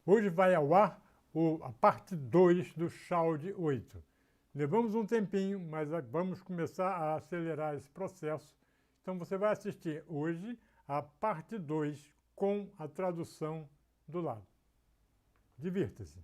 Hoje vai ao ar a parte 2 do Shoud 8. Levamos um tempinho, mas vamos começar a acelerar esse processo. Então você vai assistir hoje a parte 2 com a tradução do lado. Divirta-se!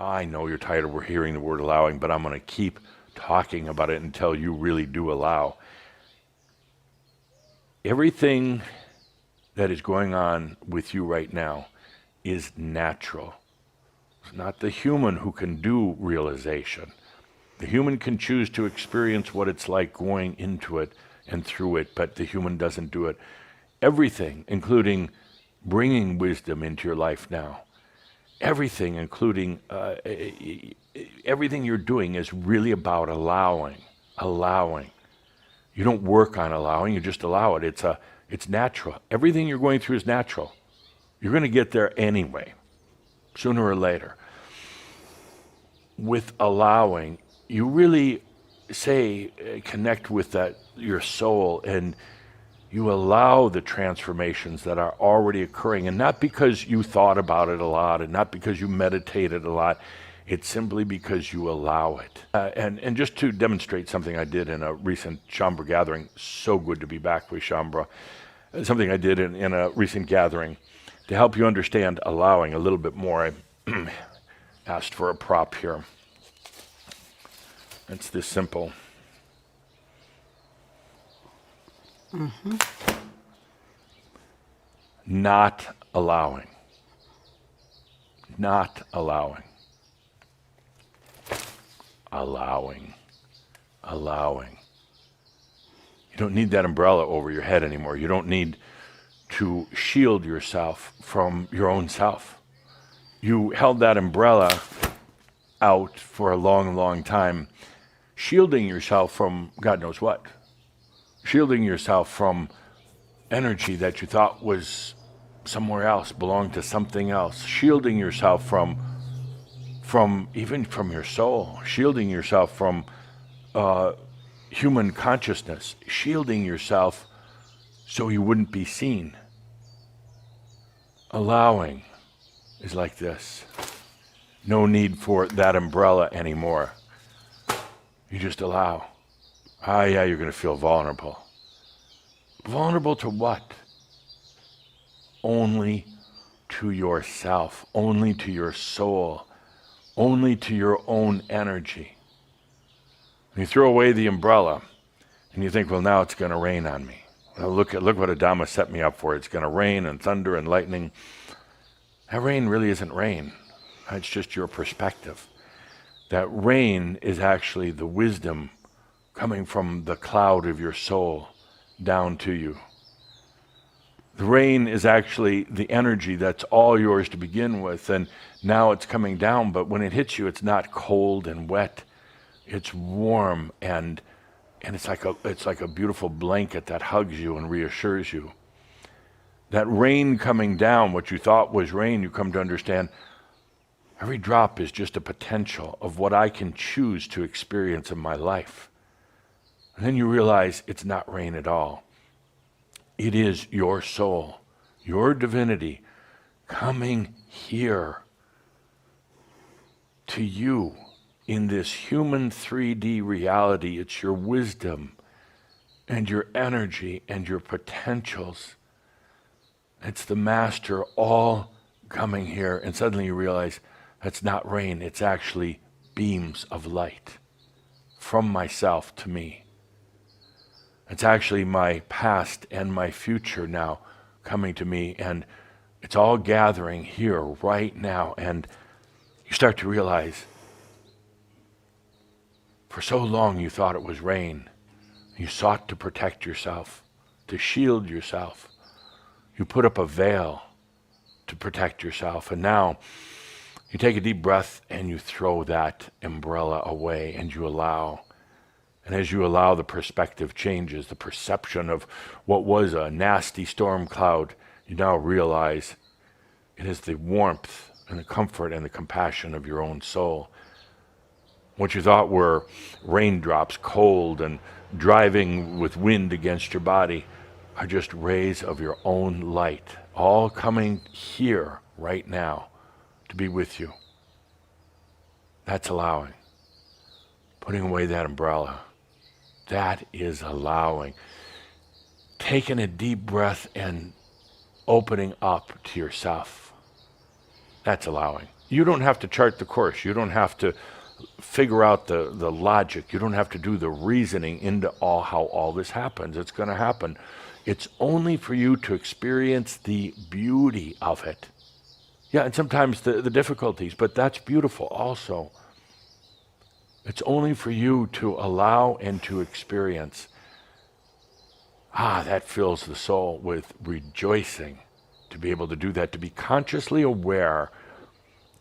I know you're tired of hearing the word allowing, but I'm going to keep talking about it until you really do allow. Everything that is going on with you right now is natural. It's not the human who can do realization. The human can choose to experience what it's like going into it and through it, but the human doesn't do it. Everything, including bringing wisdom into your life now, everything, including everything you're doing is really about allowing. You don't work on allowing, you just allow it. It's natural. Everything you're going through is natural. You're going to get there anyway, sooner or later. With allowing, you really connect with your soul, and you allow the transformations that are already occurring, and not because you thought about it a lot and not because you meditated a lot. It's simply because you allow it. And just to demonstrate something I did in a recent Shambra gathering, so good to be back with Shambra, something I did in a recent gathering to help you understand allowing a little bit more. I asked for a prop here. It's this simple. Not allowing. Not allowing. Allowing. Allowing. You don't need that umbrella over your head anymore. You don't need to shield yourself from your own self. You held that umbrella out for a long, long time, shielding yourself from God knows what. Shielding yourself from energy that you thought was somewhere else, belonged to something else. Shielding yourself from even from your soul. Shielding yourself from human consciousness. Shielding yourself so you wouldn't be seen. Allowing is like this. No need for that umbrella anymore. You just allow. Yeah, you're going to feel vulnerable. Vulnerable to what? Only to yourself, only to your soul, only to your own energy. You throw away the umbrella and you think, well, now it's going to rain on me. Well, look what Adama set me up for. It's going to rain and thunder and lightning. That rain really isn't rain. It's just your perspective. That rain is actually the wisdom coming from the cloud of your soul down to you. The rain is actually the energy that's all yours to begin with, and now it's coming down, but when it hits you, it's not cold and wet. It's warm, and it's like a beautiful blanket that hugs you and reassures you. That rain coming down, what you thought was rain, you come to understand every drop is just a potential of what I can choose to experience in my life. And then you realize it's not rain at all. It is your soul, your divinity, coming here to you in this human 3D reality. It's your wisdom and your energy and your potentials. It's the master all coming here, and suddenly you realize that's not rain, it's actually beams of light from myself to me. It's actually my past and my future now coming to me, and it's all gathering here right now. And you start to realize for so long you thought it was rain. You sought to protect yourself, to shield yourself. You put up a veil to protect yourself, and now You take a deep breath and you throw that umbrella away and you allow. And as you allow, the perspective changes. The perception of what was a nasty storm cloud, you now realize it is the warmth and the comfort and the compassion of your own soul. What you thought were raindrops, cold and driving with wind against your body, are just rays of your own light, all coming here right now to be with you. That's allowing. Putting away that umbrella. That is allowing. Taking a deep breath and opening up to yourself. That's allowing. You don't have to chart the course. You don't have to figure out the logic. You don't have to do the reasoning into how all this happens. It's going to happen. It's only for you to experience the beauty of it. Yeah, and sometimes the difficulties, but that's beautiful also. It's only for you to allow and to experience. That fills the soul with rejoicing to be able to do that, to be consciously aware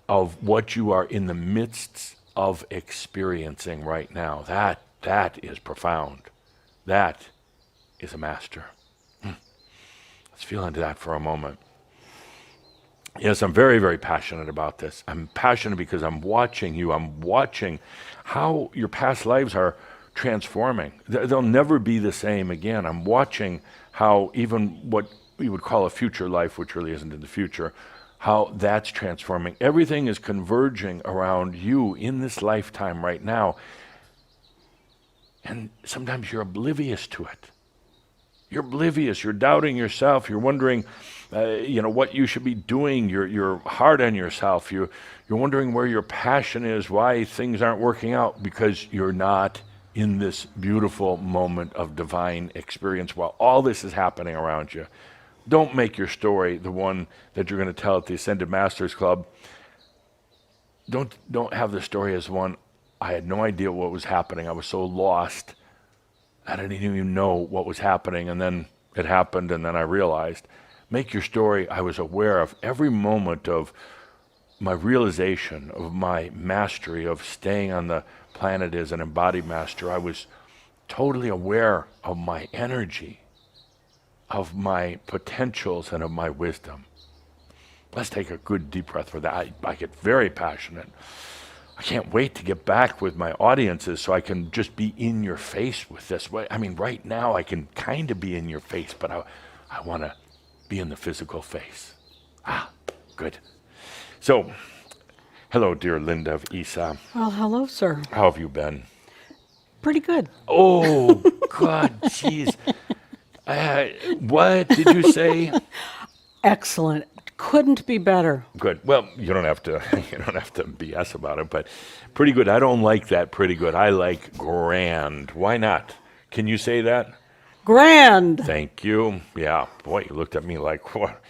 of what you are in the midst of experiencing right now. That is profound. That is a master. Let's feel into that for a moment. Yes, I'm very, very passionate about this. I'm passionate because I'm watching you. I'm watching how your past lives are transforming. They'll never be the same again. I'm watching how even what we would call a future life, which really isn't in the future, how that's transforming. Everything is converging around you in this lifetime right now. And sometimes you're oblivious to it. You're oblivious. You're doubting yourself. You're wondering, what you should be doing. You're hard on yourself. You're wondering where your passion is, why things aren't working out, because you're not in this beautiful moment of divine experience while all this is happening around you. Don't make your story the one that you're going to tell at the Ascended Masters Club. Don't have the story as one, I had no idea what was happening. I was so lost. I didn't even know what was happening, and then it happened, and then I realized. Make your story, I was aware of every moment of my realization, of my mastery, of staying on the planet as an embodied master. I was totally aware of my energy, of my potentials, and of my wisdom. Let's take a good deep breath for that. I get very passionate. I can't wait to get back with my audiences so I can just be in your face with this. I mean, right now I can kind of be in your face, but I want to be in the physical face. Good. So, hello, dear Linda of Isa. Well, hello, sir. How have you been? Pretty good. Oh, God, jeez. What did you say? Excellent. Couldn't be better. Good. Well, you don't have to BS about it, but pretty good. I don't like that pretty good. I like grand. Why not? Can you say that? Grand. Thank you. Yeah. Boy, you looked at me like, what?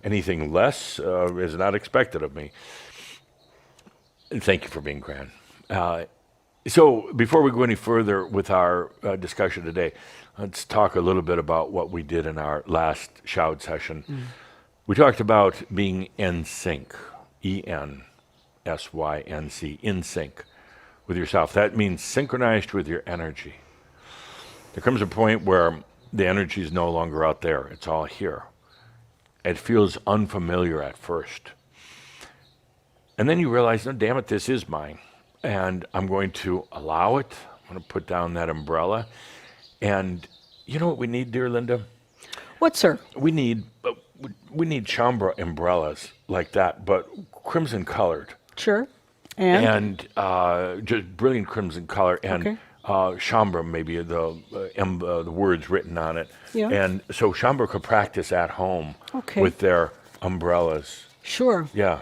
Anything less is not expected of me. Thank you for being grand. So before we go any further with our discussion today, let's talk a little bit about what we did in our last Shoud session. We talked about being in sync, ENSYNC, in sync with yourself. That means synchronized with your energy. There comes a point where the energy is no longer out there. It's all here. It feels unfamiliar at first. And then you realize, no, damn it, this is mine. And I'm going to allow it. I'm going to put down that umbrella. And you know what we need, dear Linda? What, sir? We need chambra umbrellas like that, but crimson colored. Sure. And just brilliant crimson color, and chambra, maybe the words written on it. Yeah. And so chambra could practice at home with their umbrellas. Sure. Yeah.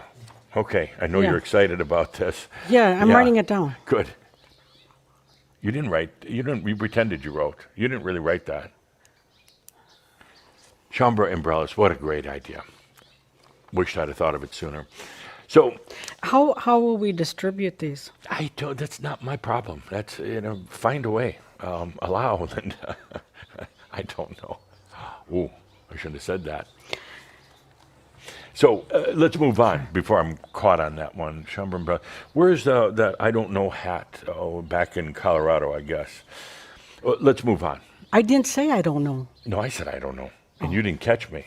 Okay. I know you're excited about this. Yeah, I'm writing it down. Good. You pretended you wrote. You didn't really write that. Chambra umbrellas, what a great idea. Wished I'd have thought of it sooner. So, how will we distribute these? That's not my problem. That's, find a way. Allow, Linda. I don't know. Ooh, I shouldn't have said that. So let's move on before I'm caught on that one. Shumbrin Brothers. Where's that I don't know hat? Oh, back in Colorado, I guess. Let's move on. I didn't say I don't know. No, I said I don't know, and you didn't catch me.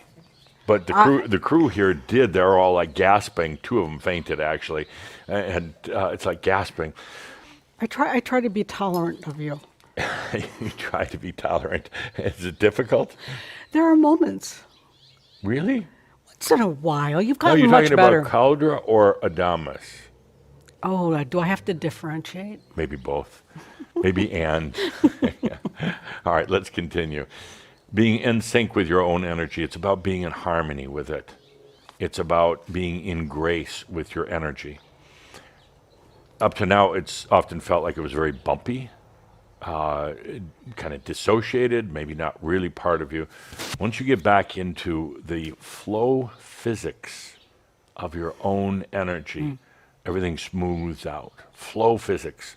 But the crew here did. They're all like gasping. Two of them fainted actually, and it's like gasping. I try to be tolerant of you. You try to be tolerant. Is it difficult? There are moments. Really? Once in a while. You've Are gotten you much talking better. about Caldra or Adamus? Oh, do I have to differentiate? Maybe both. Maybe and. All right, let's continue. Being in sync with your own energy. It's about being in harmony with it. It's about being in grace with your energy. Up to now, it's often felt like it was very bumpy, kind of dissociated, maybe not really part of you. Once you get back into the flow physics of your own energy, everything smooths out. Flow physics.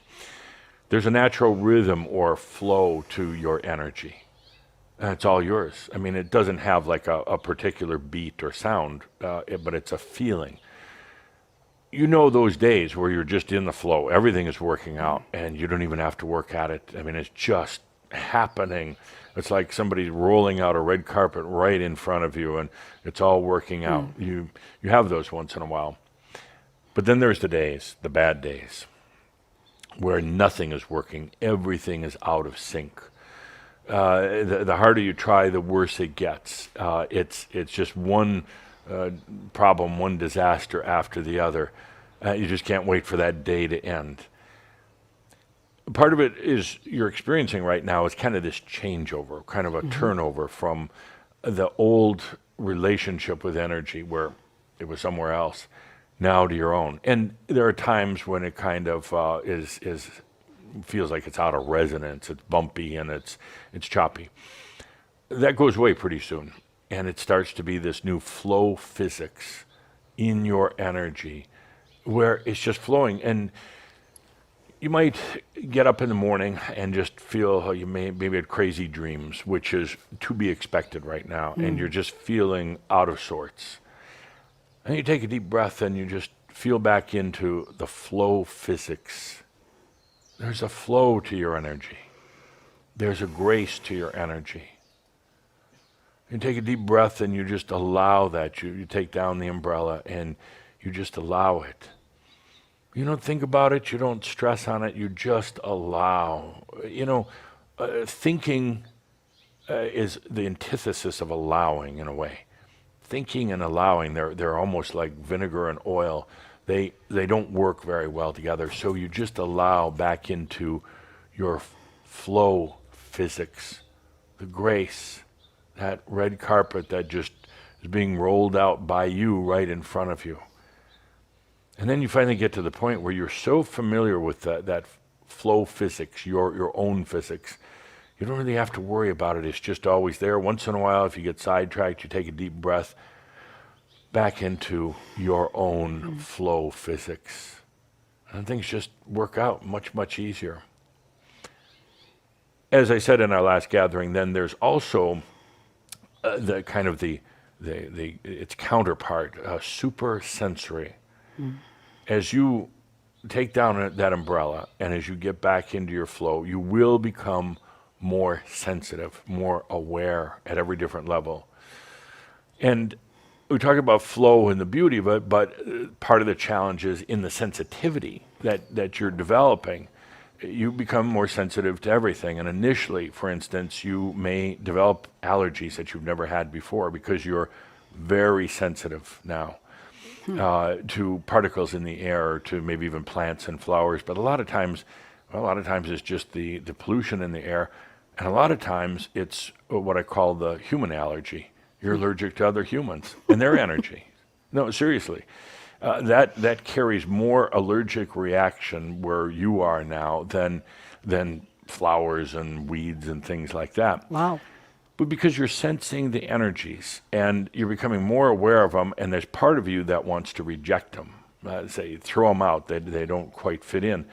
There's a natural rhythm or flow to your energy. And it's all yours. I mean, it doesn't have like a particular beat or sound, but it's a feeling. You know those days where you're just in the flow, everything is working out, and you don't even have to work at it. I mean, it's just happening. It's like somebody's rolling out a red carpet right in front of you, and it's all working out. You have those once in a while. But then there's the days, the bad days, where nothing is working. Everything is out of sync. The harder you try, the worse it gets. It's just one problem, one disaster after the other. You just can't wait for that day to end. Part of it is you're experiencing right now is kind of this changeover, kind of a turnover from the old relationship with energy where it was somewhere else, now to your own. And there are times when it kind of feels like it's out of resonance, it's bumpy and it's choppy. That goes away pretty soon. And it starts to be this new flow physics in your energy where it's just flowing. And you might get up in the morning and just feel how you maybe had crazy dreams, which is to be expected right now. And you're just feeling out of sorts. And you take a deep breath and you just feel back into the flow physics. There's a flow to your energy. There's a grace to your energy. You take a deep breath and you just allow that. You take down the umbrella and you just allow it. You don't think about it. You don't stress on it. You just allow. Thinking is the antithesis of allowing in a way. Thinking and allowing, they're almost like vinegar and oil. They don't work very well together. So you just allow back into your flow physics, the grace, that red carpet that just is being rolled out by you right in front of you. And then you finally get to the point where you're so familiar with that flow physics, your own physics, you don't really have to worry about it. It's just always there. Once in a while, if you get sidetracked, you take a deep breath back into your own flow physics. And things just work out much, much easier. As I said in our last gathering, then there's also the kind of its counterpart, super sensory. As you take down that umbrella and as you get back into your flow, you will become more sensitive, more aware at every different level. And we talk about flow and the beauty of it, but part of the challenge is in the sensitivity that you're developing. You become more sensitive to everything. And initially, for instance, you may develop allergies that you've never had before because you're very sensitive now to particles in the air, to maybe even plants and flowers. But a lot of times it's just the pollution in the air. And a lot of times it's what I call the human allergy. You're allergic to other humans and their energy. No, seriously. That carries more allergic reaction where you are now than flowers and weeds and things like that. Wow. But because you're sensing the energies and you're becoming more aware of them, and there's part of you that wants to reject them, say throw them out, they don't quite fit in.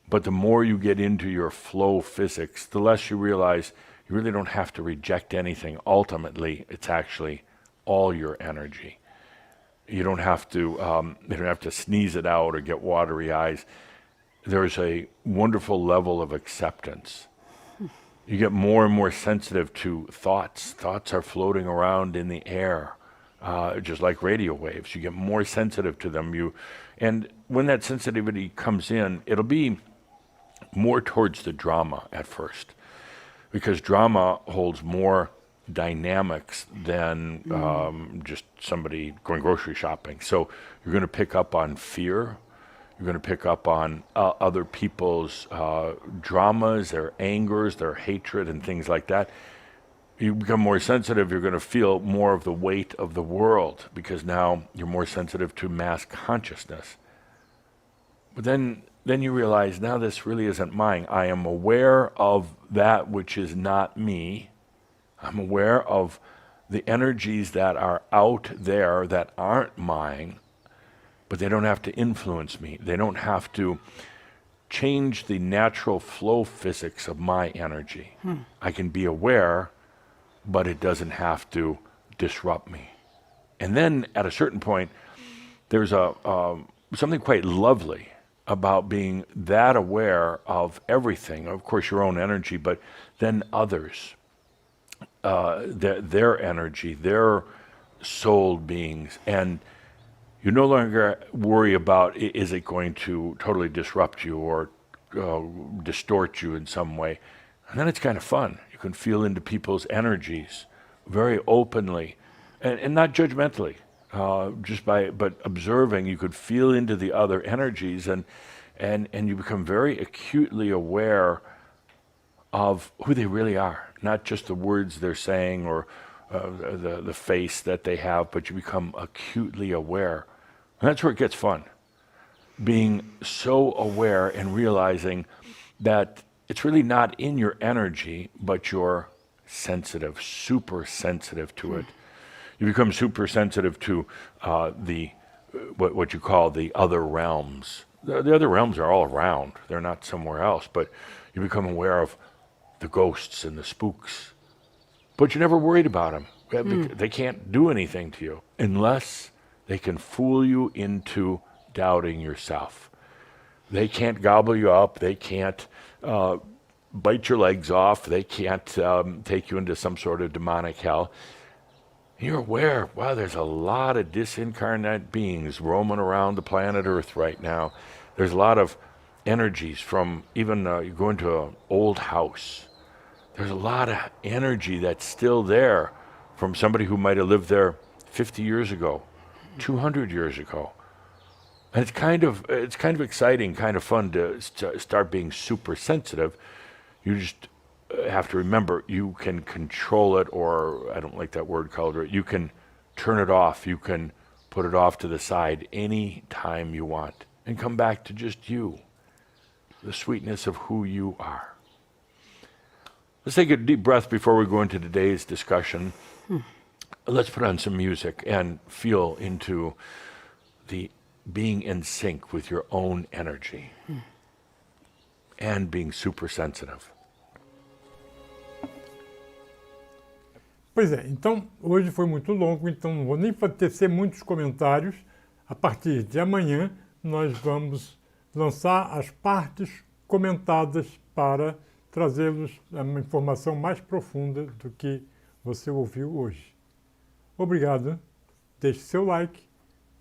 But the more you get into your flow physics, the less you realize you really don't have to reject anything. Ultimately, it's actually all your energy. You don't have to sneeze it out or get watery eyes. There's a wonderful level of acceptance. You get more and more sensitive to thoughts. Thoughts are floating around in the air, just like radio waves. You get more sensitive to them. And when that sensitivity comes in, it'll be more towards the drama at first, because drama holds more dynamics than just somebody going grocery shopping. So you're going to pick up on fear. You're going to pick up on other people's dramas, their angers, their hatred, and things like that. You become more sensitive. You're going to feel more of the weight of the world, because now you're more sensitive to mass consciousness. But then you realize, now this really isn't mine. I am aware of that which is not me. I'm aware of the energies that are out there that aren't mine, but they don't have to influence me. They don't have to change the natural flow physics of my energy. I can be aware, but it doesn't have to disrupt me. And then at a certain point, there's something quite lovely about being that aware of everything. Of course, your own energy, but then others. Their energy, their soul beings, and you no longer worry about, is it going to totally disrupt you or distort you in some way. And then it's kind of fun. You can feel into people's energies very openly and not judgmentally, but observing. You could feel into the other energies, and you become very acutely aware of who they really are, not just the words they're saying or the face that they have, but you become acutely aware. And that's where it gets fun. Being so aware and realizing that it's really not in your energy, but you're sensitive, super sensitive to it. You become super sensitive to what you call the other realms. The other realms are all around. They're not somewhere else, but you become aware of the ghosts and the spooks. But you're never worried about them. They can't do anything to you unless they can fool you into doubting yourself. They can't gobble you up. They can't bite your legs off. They can't take you into some sort of demonic hell. You're aware, wow, there's a lot of disincarnate beings roaming around the planet Earth right now. There's a lot of energies from even you go into an old house. There's a lot of energy that's still there from somebody who might have lived there 50 years ago, 200 years ago. And it's kind of exciting, kind of fun to start being super sensitive. You just have to remember, you can control it, or I don't like that word, Calder. You can turn it off. You can put it off to the side any time you want and come back to just you, the sweetness of who you are. Let's take a deep breath before we go into today's discussion. Let's put on some music and feel into the being in sync with your own energy and being super sensitive. Pois é, então hoje foi muito longo, então não vou nem tecer muitos comentários. A partir de amanhã nós vamos lançar as partes comentadas para trazê-los uma informação mais profunda do que você ouviu hoje. Obrigado, deixe seu like,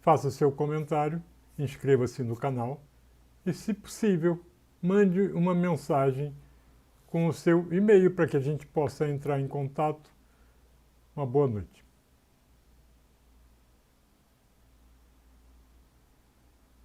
faça seu comentário, inscreva-se no canal e, se possível, mande uma mensagem com o seu e-mail para que a gente possa entrar em contato. Uma boa noite.